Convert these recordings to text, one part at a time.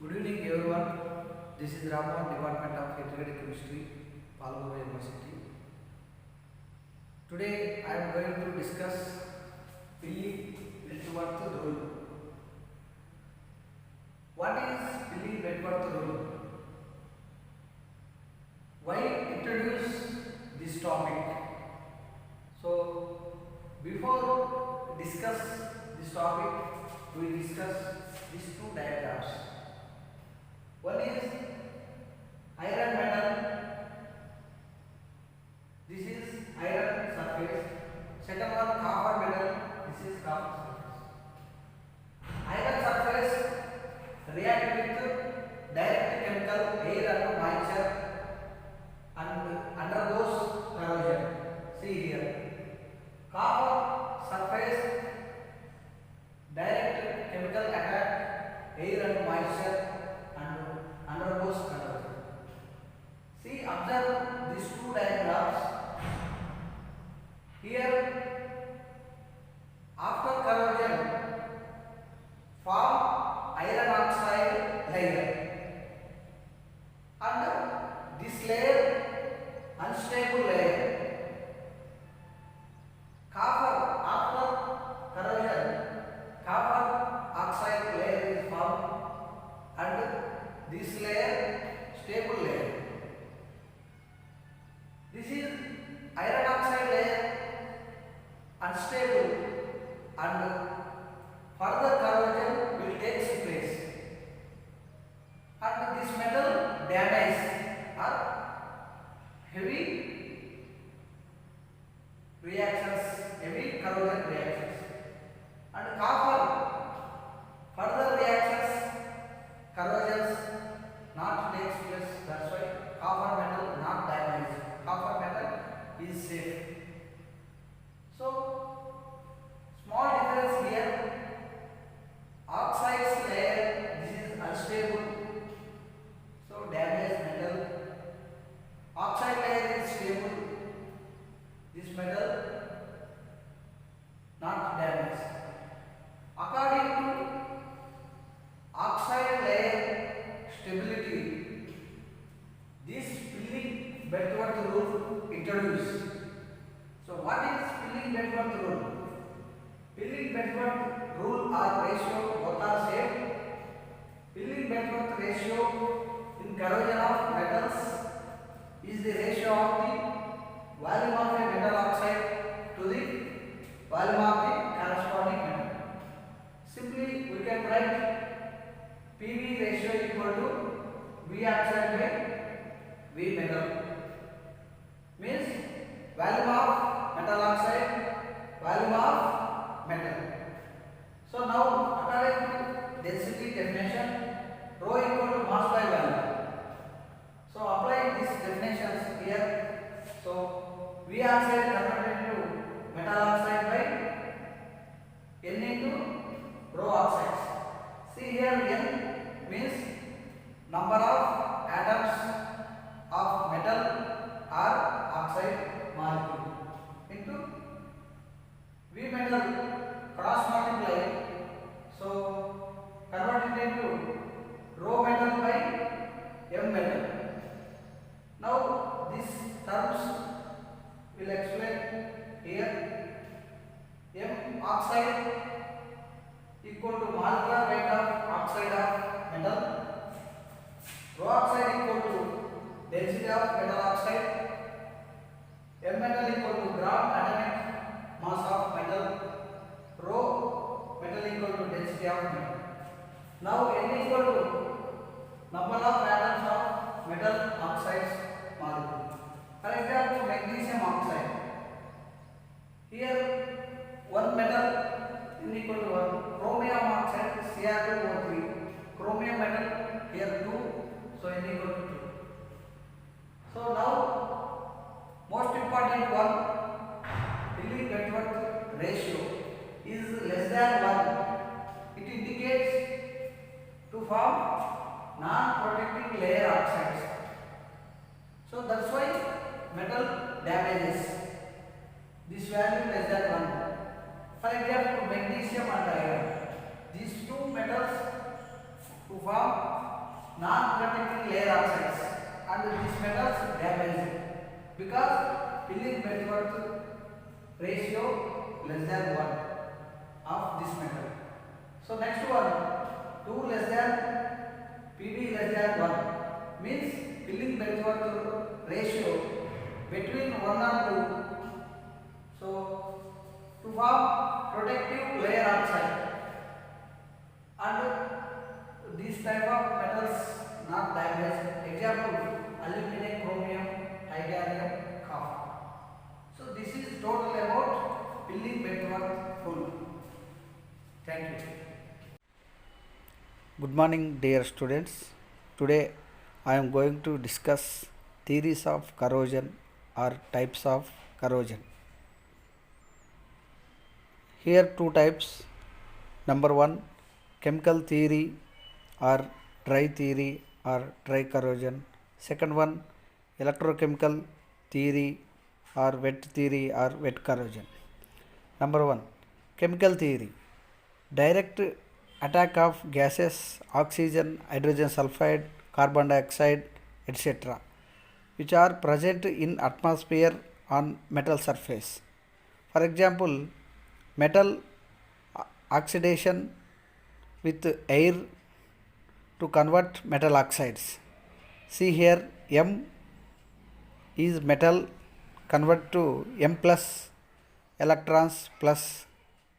Good evening everyone. This is Ramon, Department of Integrated Chemistry, Palmore University. Today I am going to discuss Pilley-Wentworth rule. What is Pilley-Wentworth rule? Why introduce this topic? So before discuss this topic, we discuss these two diagrams. One is iron metal. This is iron surface. Second one copper metal. This is copper surface. Iron surface react with direct chemical air and moisture and undergoes corrosion. See here. Copper surface direct chemical attack air and moisture undergoes corrosion. See, observe these two diagrams. Here, after corrosion, form iron oxide layer, and this layer unstable layer. Copper after corrosion, copper oxide layer is formed, and this layer stable layer. This is iron oxide layer unstable, and further corrosion will take place, and this metal damage or heavy reactions, heavy corrosion reactions, and copper further reactions, corrosions not takes place. That's why copper metal not damaged. Copper metal is safe. So small difference here. Oxides layer, this is unstable, so damaged metal. Oxide layer is stable, this metal not damaged. According to oxide layer stability, this Pilley-Wentworth rule introduced. So what is Pilley-Wentworth rule? Pilley-Wentworth rule or ratio both are same. Pilley-Wentworth ratio in corrosion of metals is the ratio of the volume of a metal oxide to the volume of the corresponding metal. Simply we can write PV ratio equal to V oxide by V metal. Means volume of metal oxide, volume of metal. So now according to density definition, rho equal to mass by volume. So applying these definitions here, so V oxide converted into metal oxide by N into rho oxides. See here N means number of atoms of metal or oxide molecule into V metal cross multiply. So convert it into rho metal by M metal. Now these terms will explain here. M oxide equal to molecular weight of oxide of metal. Rho oxide equal to density of metal oxide. M metal equal to gram atomic mass of metal. Rho metal equal to density of metal. Now N equal to number of atoms of metal oxides molecule. For example, magnesium oxide. Here one metal N equal to 1. Chromium oxide Cr2O3. Chromium metal here 2. So N equal to 2. So now most important one, Pilley-Wentworth ratio is less than 1. It indicates to form non-protecting layer oxides. So that's why metal damages. This value less than 1. For example, magnesium and iron. These two metals to form non-conducting layer oxides and these metals damaged because filling Bellsworth ratio less than 1 of this metal. So next one, 2 less than Pb less than 1 means filling Bellsworth ratio between 1 and 2. So to form protective layer oxide and these type of metals not damaged. Example, aluminum, chromium, titanium, copper. So this is total about filling Bellsworth full. Thank you. Good morning, dear students. Today I am going to discuss theories of corrosion or types of corrosion. Here two types. Number one, chemical theory or dry theory or dry corrosion. Second one, electrochemical theory or wet theory or wet corrosion. Number one, chemical theory. Direct attack of gases, oxygen, hydrogen sulfide, carbon dioxide, etc., which are present in atmosphere on metal surface. For example, metal oxidation with air to convert metal oxides. See here, M is metal convert to M plus electrons plus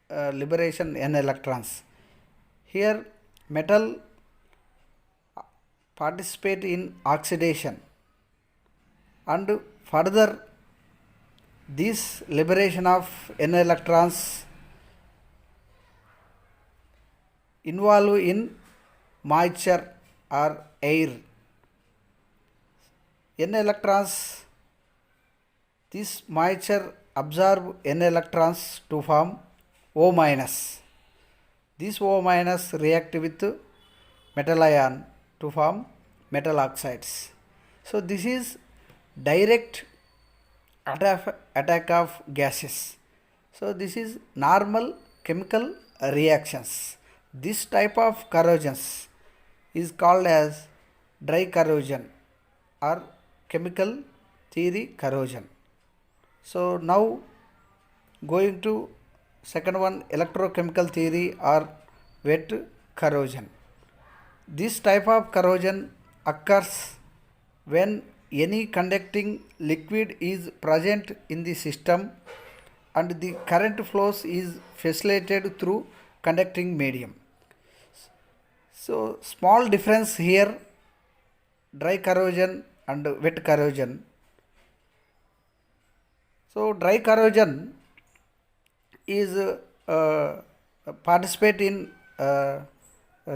liberation N electrons. Here metal participate in oxidation and further this liberation of N electrons involve in moisture or air. N electrons, this moisture absorb N electrons to form O minus. This O minus react with metal ion to form metal oxides. So this is direct attack of gases. So this is normal chemical reactions. This type of corrosions is called as dry corrosion or chemical theory corrosion. So now going to second one, electrochemical theory or wet corrosion. This type of corrosion occurs when any conducting liquid is present in the system and the current flows is facilitated through conducting medium. So small difference here, dry corrosion and wet corrosion. So dry corrosion is participate in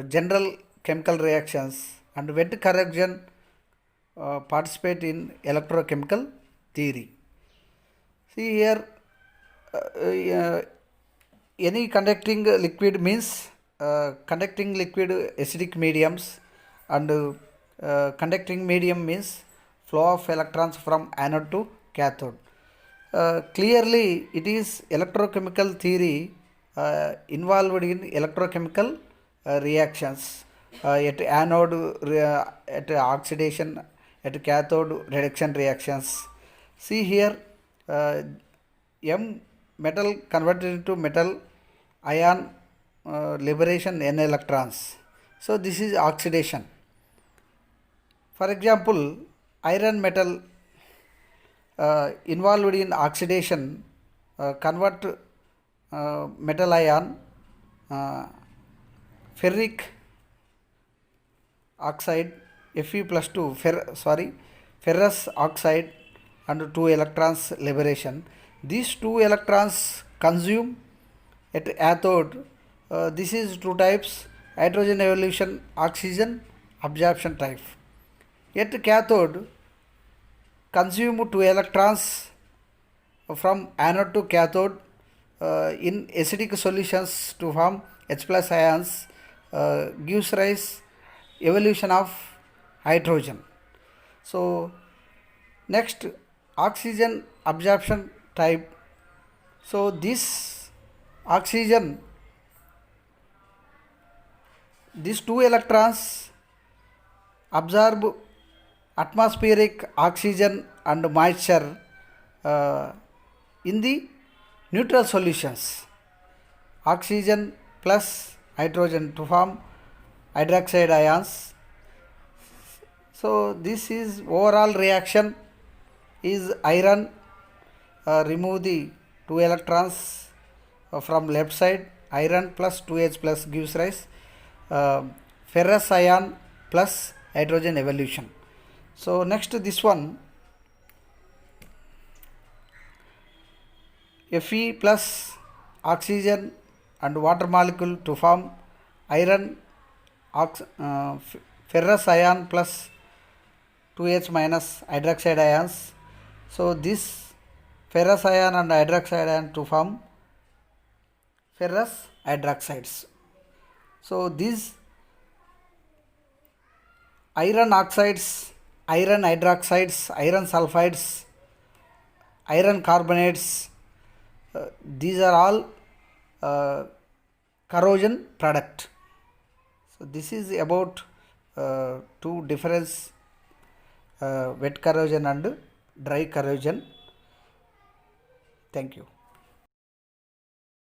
general chemical reactions and wet corrosion participate in electrochemical theory. See here, any conducting liquid means conducting liquid acidic mediums and conducting medium means flow of electrons from anode to cathode. Clearly it is electrochemical theory involved in electrochemical reactions at anode at oxidation, at cathode reduction reactions. See here, M metal converted into metal ion liberation N electrons. So this is oxidation. For example, iron metal involved in oxidation convert metal ion ferric oxide Fe plus 2 ferrous oxide and 2 electrons liberation. These 2 electrons consume at anode. This is two types, hydrogen evolution, oxygen absorption type. At cathode consume 2 electrons from anode to cathode in acidic solutions to form H plus ions, gives rise evolution of hydrogen. So next, oxygen absorption type. So this oxygen, these 2 electrons absorb atmospheric oxygen and moisture in the neutral solutions. Oxygen plus hydrogen to form hydroxide ions. So this is overall reaction is iron remove the 2 electrons from left side, iron plus 2H plus gives rise ferrous ion plus hydrogen evolution. So next this one, Fe plus oxygen and water molecule to form iron ferrous ion plus 2H minus hydroxide ions. So this ferrous ion and hydroxide ion to form ferrous hydroxides. So these iron oxides, iron hydroxides, iron sulfides, iron carbonates, these are all corrosion product. So this is about two difference, wet corrosion and dry corrosion. Thank you.